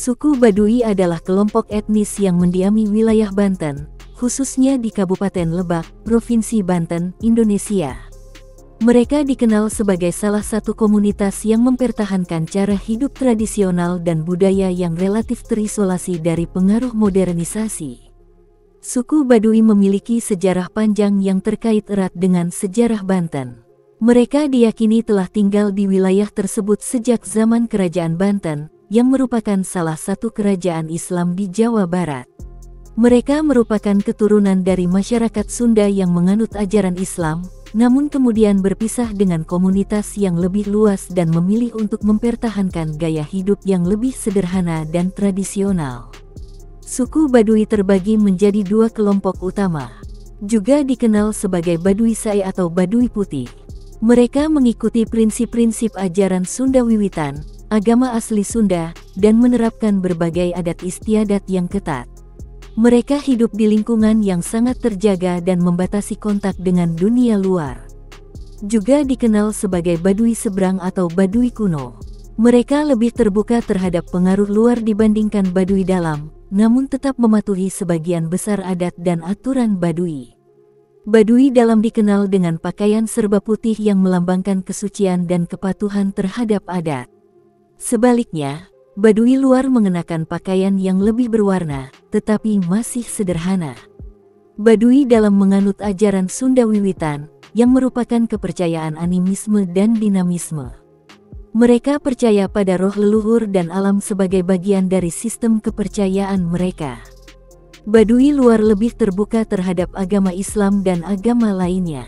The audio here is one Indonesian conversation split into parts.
Suku Baduy adalah kelompok etnis yang mendiami wilayah Banten, khususnya di Kabupaten Lebak, Provinsi Banten, Indonesia. Mereka dikenal sebagai salah satu komunitas yang mempertahankan cara hidup tradisional dan budaya yang relatif terisolasi dari pengaruh modernisasi. Suku Baduy memiliki sejarah panjang yang terkait erat dengan sejarah Banten. Mereka diyakini telah tinggal di wilayah tersebut sejak zaman Kerajaan Banten, yang merupakan salah satu kerajaan Islam di Jawa Barat. Mereka merupakan keturunan dari masyarakat Sunda yang menganut ajaran Islam, namun kemudian berpisah dengan komunitas yang lebih luas dan memilih untuk mempertahankan gaya hidup yang lebih sederhana dan tradisional. Suku Baduy terbagi menjadi dua kelompok utama, juga dikenal sebagai Baduy Sai atau Baduy Putih. Mereka mengikuti prinsip-prinsip ajaran Sunda Wiwitan, agama asli Sunda, dan menerapkan berbagai adat istiadat yang ketat. Mereka hidup di lingkungan yang sangat terjaga dan membatasi kontak dengan dunia luar. Juga dikenal sebagai Baduy Seberang atau Baduy Kuno. Mereka lebih terbuka terhadap pengaruh luar dibandingkan Baduy Dalam, namun tetap mematuhi sebagian besar adat dan aturan Baduy. Baduy Dalam dikenal dengan pakaian serba putih yang melambangkan kesucian dan kepatuhan terhadap adat. Sebaliknya, Baduy luar mengenakan pakaian yang lebih berwarna, tetapi masih sederhana. Baduy Dalam menganut ajaran Sunda Wiwitan, yang merupakan kepercayaan animisme dan dinamisme. Mereka percaya pada roh leluhur dan alam sebagai bagian dari sistem kepercayaan mereka. Baduy luar lebih terbuka terhadap agama Islam dan agama lainnya.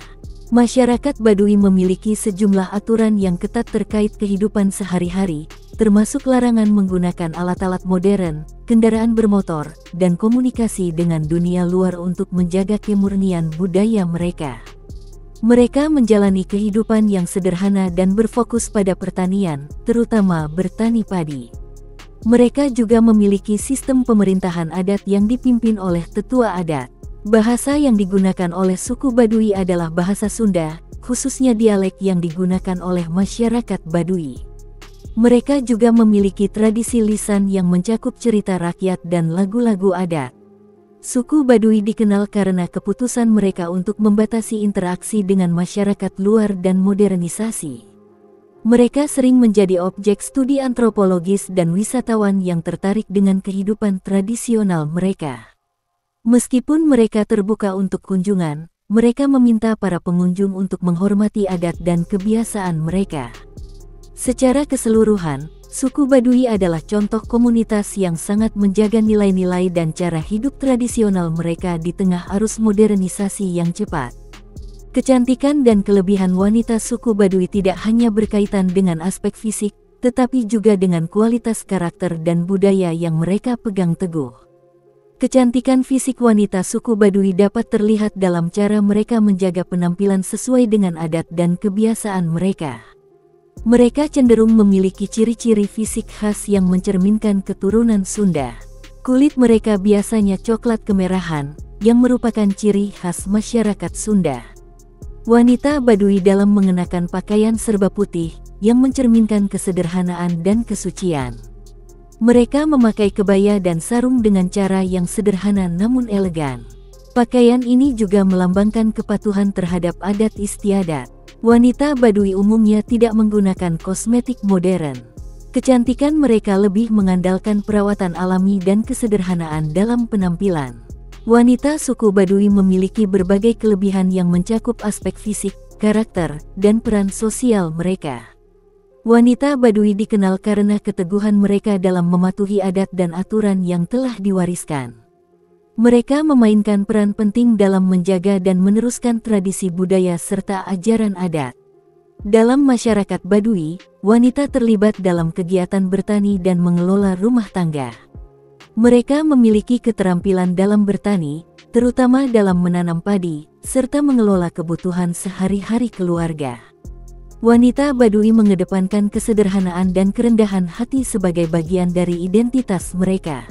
Masyarakat Baduy memiliki sejumlah aturan yang ketat terkait kehidupan sehari-hari, termasuk larangan menggunakan alat-alat modern, kendaraan bermotor, dan komunikasi dengan dunia luar untuk menjaga kemurnian budaya mereka. Mereka menjalani kehidupan yang sederhana dan berfokus pada pertanian, terutama bertani padi. Mereka juga memiliki sistem pemerintahan adat yang dipimpin oleh tetua adat. Bahasa yang digunakan oleh suku Baduy adalah bahasa Sunda, khususnya dialek yang digunakan oleh masyarakat Baduy. Mereka juga memiliki tradisi lisan yang mencakup cerita rakyat dan lagu-lagu adat. Suku Baduy dikenal karena keputusan mereka untuk membatasi interaksi dengan masyarakat luar dan modernisasi. Mereka sering menjadi objek studi antropologis dan wisatawan yang tertarik dengan kehidupan tradisional mereka. Meskipun mereka terbuka untuk kunjungan, mereka meminta para pengunjung untuk menghormati adat dan kebiasaan mereka. Secara keseluruhan, suku Baduy adalah contoh komunitas yang sangat menjaga nilai-nilai dan cara hidup tradisional mereka di tengah arus modernisasi yang cepat. Kecantikan dan kelebihan wanita suku Baduy tidak hanya berkaitan dengan aspek fisik, tetapi juga dengan kualitas karakter dan budaya yang mereka pegang teguh. Kecantikan fisik wanita suku Baduy dapat terlihat dalam cara mereka menjaga penampilan sesuai dengan adat dan kebiasaan mereka. Mereka cenderung memiliki ciri-ciri fisik khas yang mencerminkan keturunan Sunda. Kulit mereka biasanya coklat kemerahan, yang merupakan ciri khas masyarakat Sunda. Wanita Baduy Dalam mengenakan pakaian serba putih, yang mencerminkan kesederhanaan dan kesucian. Mereka memakai kebaya dan sarung dengan cara yang sederhana namun elegan. Pakaian ini juga melambangkan kepatuhan terhadap adat istiadat. Wanita Baduy umumnya tidak menggunakan kosmetik modern. Kecantikan mereka lebih mengandalkan perawatan alami dan kesederhanaan dalam penampilan. Wanita suku Baduy memiliki berbagai kelebihan yang mencakup aspek fisik, karakter, dan peran sosial mereka. Wanita Baduy dikenal karena keteguhan mereka dalam mematuhi adat dan aturan yang telah diwariskan. Mereka memainkan peran penting dalam menjaga dan meneruskan tradisi budaya serta ajaran adat. Dalam masyarakat Baduy, wanita terlibat dalam kegiatan bertani dan mengelola rumah tangga. Mereka memiliki keterampilan dalam bertani, terutama dalam menanam padi, serta mengelola kebutuhan sehari-hari keluarga. Wanita Baduy mengedepankan kesederhanaan dan kerendahan hati sebagai bagian dari identitas mereka.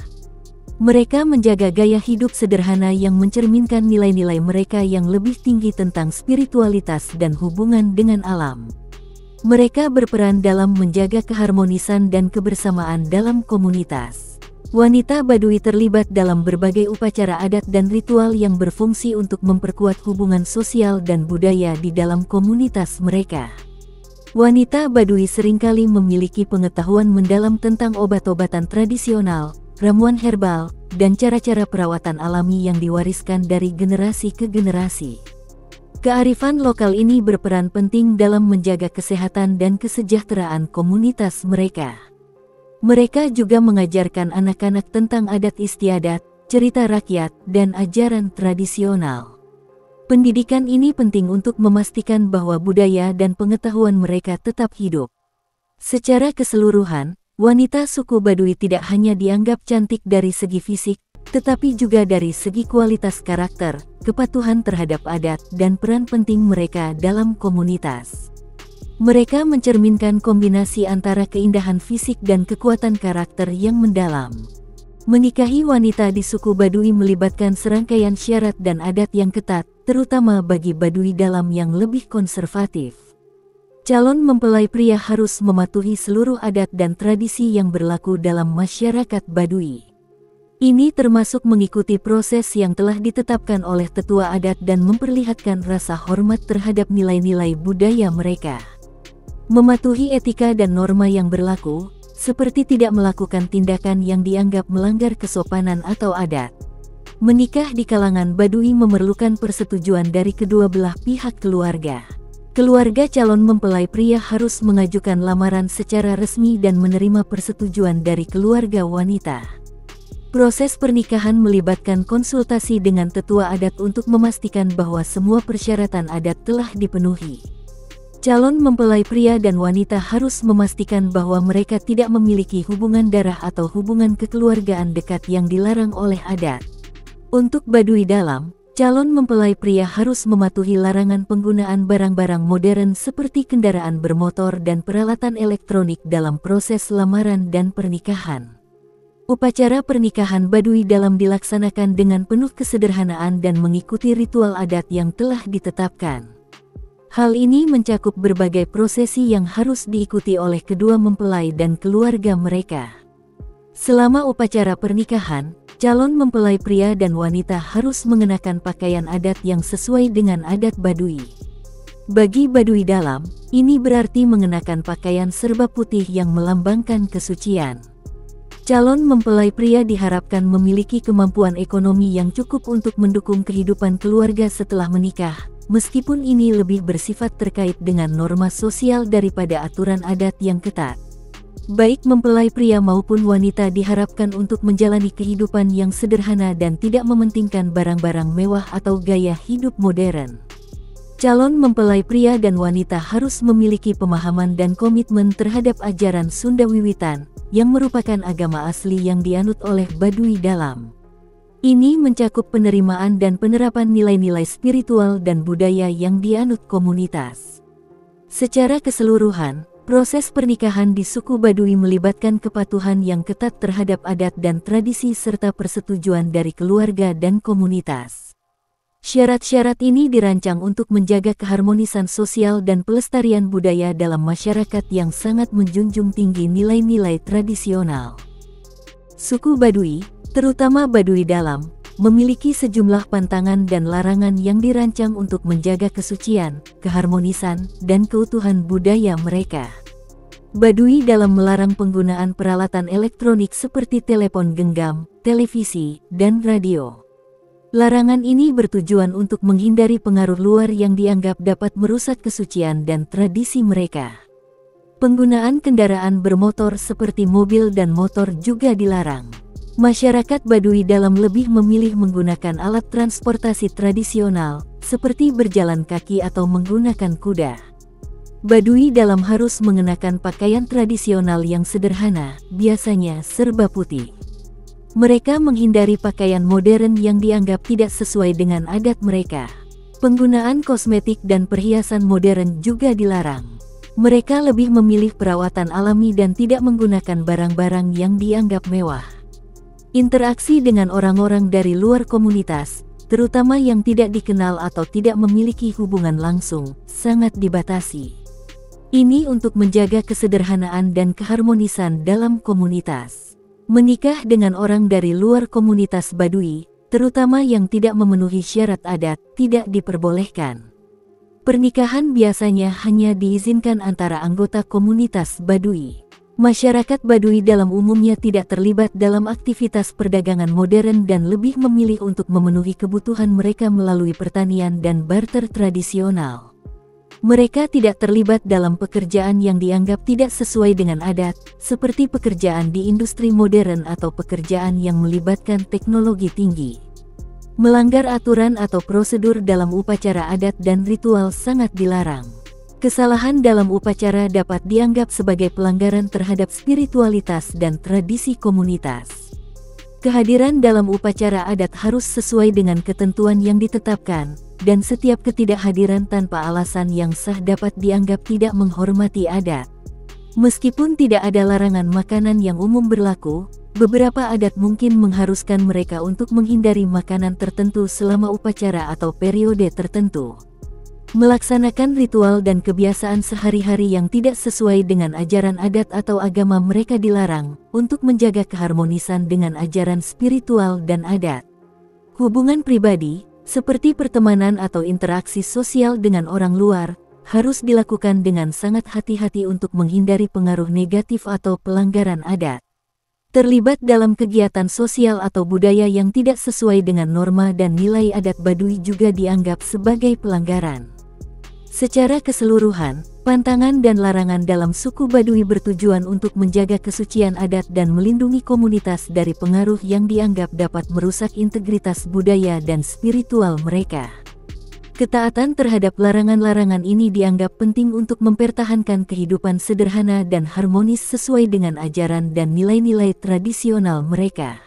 Mereka menjaga gaya hidup sederhana yang mencerminkan nilai-nilai mereka yang lebih tinggi tentang spiritualitas dan hubungan dengan alam. Mereka berperan dalam menjaga keharmonisan dan kebersamaan dalam komunitas. Wanita Baduy terlibat dalam berbagai upacara adat dan ritual yang berfungsi untuk memperkuat hubungan sosial dan budaya di dalam komunitas mereka. Wanita Baduy seringkali memiliki pengetahuan mendalam tentang obat-obatan tradisional, ramuan herbal, dan cara-cara perawatan alami yang diwariskan dari generasi ke generasi. Kearifan lokal ini berperan penting dalam menjaga kesehatan dan kesejahteraan komunitas mereka. Mereka juga mengajarkan anak-anak tentang adat istiadat, cerita rakyat, dan ajaran tradisional. Pendidikan ini penting untuk memastikan bahwa budaya dan pengetahuan mereka tetap hidup. Secara keseluruhan, wanita suku Baduy tidak hanya dianggap cantik dari segi fisik, tetapi juga dari segi kualitas karakter, kepatuhan terhadap adat, dan peran penting mereka dalam komunitas. Mereka mencerminkan kombinasi antara keindahan fisik dan kekuatan karakter yang mendalam. Menikahi wanita di suku Baduy melibatkan serangkaian syarat dan adat yang ketat, terutama bagi Baduy dalam yang lebih konservatif. Calon mempelai pria harus mematuhi seluruh adat dan tradisi yang berlaku dalam masyarakat Baduy. Ini termasuk mengikuti proses yang telah ditetapkan oleh tetua adat dan memperlihatkan rasa hormat terhadap nilai-nilai budaya mereka. Mematuhi etika dan norma yang berlaku, seperti tidak melakukan tindakan yang dianggap melanggar kesopanan atau adat. Menikah di kalangan Baduy memerlukan persetujuan dari kedua belah pihak keluarga. Keluarga calon mempelai pria harus mengajukan lamaran secara resmi dan menerima persetujuan dari keluarga wanita. Proses pernikahan melibatkan konsultasi dengan tetua adat untuk memastikan bahwa semua persyaratan adat telah dipenuhi. Calon mempelai pria dan wanita harus memastikan bahwa mereka tidak memiliki hubungan darah atau hubungan kekeluargaan dekat yang dilarang oleh adat. Untuk Baduy dalam, calon mempelai pria harus mematuhi larangan penggunaan barang-barang modern seperti kendaraan bermotor dan peralatan elektronik dalam proses lamaran dan pernikahan. Upacara pernikahan Baduy dalam dilaksanakan dengan penuh kesederhanaan dan mengikuti ritual adat yang telah ditetapkan. Hal ini mencakup berbagai prosesi yang harus diikuti oleh kedua mempelai dan keluarga mereka. Selama upacara pernikahan, calon mempelai pria dan wanita harus mengenakan pakaian adat yang sesuai dengan adat Baduy. Bagi Baduy dalam, ini berarti mengenakan pakaian serba putih yang melambangkan kesucian. Calon mempelai pria diharapkan memiliki kemampuan ekonomi yang cukup untuk mendukung kehidupan keluarga setelah menikah, meskipun ini lebih bersifat terkait dengan norma sosial daripada aturan adat yang ketat. Baik mempelai pria maupun wanita diharapkan untuk menjalani kehidupan yang sederhana dan tidak mementingkan barang-barang mewah atau gaya hidup modern. Calon mempelai pria dan wanita harus memiliki pemahaman dan komitmen terhadap ajaran Sunda Wiwitan, yang merupakan agama asli yang dianut oleh Baduy dalam. Ini mencakup penerimaan dan penerapan nilai-nilai spiritual dan budaya yang dianut komunitas. Secara keseluruhan, proses pernikahan di suku Baduy melibatkan kepatuhan yang ketat terhadap adat dan tradisi serta persetujuan dari keluarga dan komunitas. Syarat-syarat ini dirancang untuk menjaga keharmonisan sosial dan pelestarian budaya dalam masyarakat yang sangat menjunjung tinggi nilai-nilai tradisional. Suku Baduy, terutama Baduy dalam, memiliki sejumlah pantangan dan larangan yang dirancang untuk menjaga kesucian, keharmonisan, dan keutuhan budaya mereka. Baduy dalam melarang penggunaan peralatan elektronik seperti telepon genggam, televisi, dan radio. Larangan ini bertujuan untuk menghindari pengaruh luar yang dianggap dapat merusak kesucian dan tradisi mereka. Penggunaan kendaraan bermotor seperti mobil dan motor juga dilarang. Masyarakat Baduy dalam lebih memilih menggunakan alat transportasi tradisional, seperti berjalan kaki atau menggunakan kuda. Baduy dalam harus mengenakan pakaian tradisional yang sederhana, biasanya serba putih. Mereka menghindari pakaian modern yang dianggap tidak sesuai dengan adat mereka. Penggunaan kosmetik dan perhiasan modern juga dilarang. Mereka lebih memilih perawatan alami dan tidak menggunakan barang-barang yang dianggap mewah. Interaksi dengan orang-orang dari luar komunitas, terutama yang tidak dikenal atau tidak memiliki hubungan langsung, sangat dibatasi. Ini untuk menjaga kesederhanaan dan keharmonisan dalam komunitas. Menikah dengan orang dari luar komunitas Baduy, terutama yang tidak memenuhi syarat adat, tidak diperbolehkan. Pernikahan biasanya hanya diizinkan antara anggota komunitas Baduy. Masyarakat Baduy dalam umumnya tidak terlibat dalam aktivitas perdagangan modern dan lebih memilih untuk memenuhi kebutuhan mereka melalui pertanian dan barter tradisional. Mereka tidak terlibat dalam pekerjaan yang dianggap tidak sesuai dengan adat, seperti pekerjaan di industri modern atau pekerjaan yang melibatkan teknologi tinggi. Melanggar aturan atau prosedur dalam upacara adat dan ritual sangat dilarang. Kesalahan dalam upacara dapat dianggap sebagai pelanggaran terhadap spiritualitas dan tradisi komunitas. Kehadiran dalam upacara adat harus sesuai dengan ketentuan yang ditetapkan, dan setiap ketidakhadiran tanpa alasan yang sah dapat dianggap tidak menghormati adat. Meskipun tidak ada larangan makanan yang umum berlaku, beberapa adat mungkin mengharuskan mereka untuk menghindari makanan tertentu selama upacara atau periode tertentu. Melaksanakan ritual dan kebiasaan sehari-hari yang tidak sesuai dengan ajaran adat atau agama mereka dilarang, untuk menjaga keharmonisan dengan ajaran spiritual dan adat. Hubungan pribadi, seperti pertemanan atau interaksi sosial dengan orang luar, harus dilakukan dengan sangat hati-hati untuk menghindari pengaruh negatif atau pelanggaran adat. Terlibat dalam kegiatan sosial atau budaya yang tidak sesuai dengan norma dan nilai adat Baduy juga dianggap sebagai pelanggaran. Secara keseluruhan, pantangan dan larangan dalam suku Baduy bertujuan untuk menjaga kesucian adat dan melindungi komunitas dari pengaruh yang dianggap dapat merusak integritas budaya dan spiritual mereka. Ketaatan terhadap larangan-larangan ini dianggap penting untuk mempertahankan kehidupan sederhana dan harmonis sesuai dengan ajaran dan nilai-nilai tradisional mereka.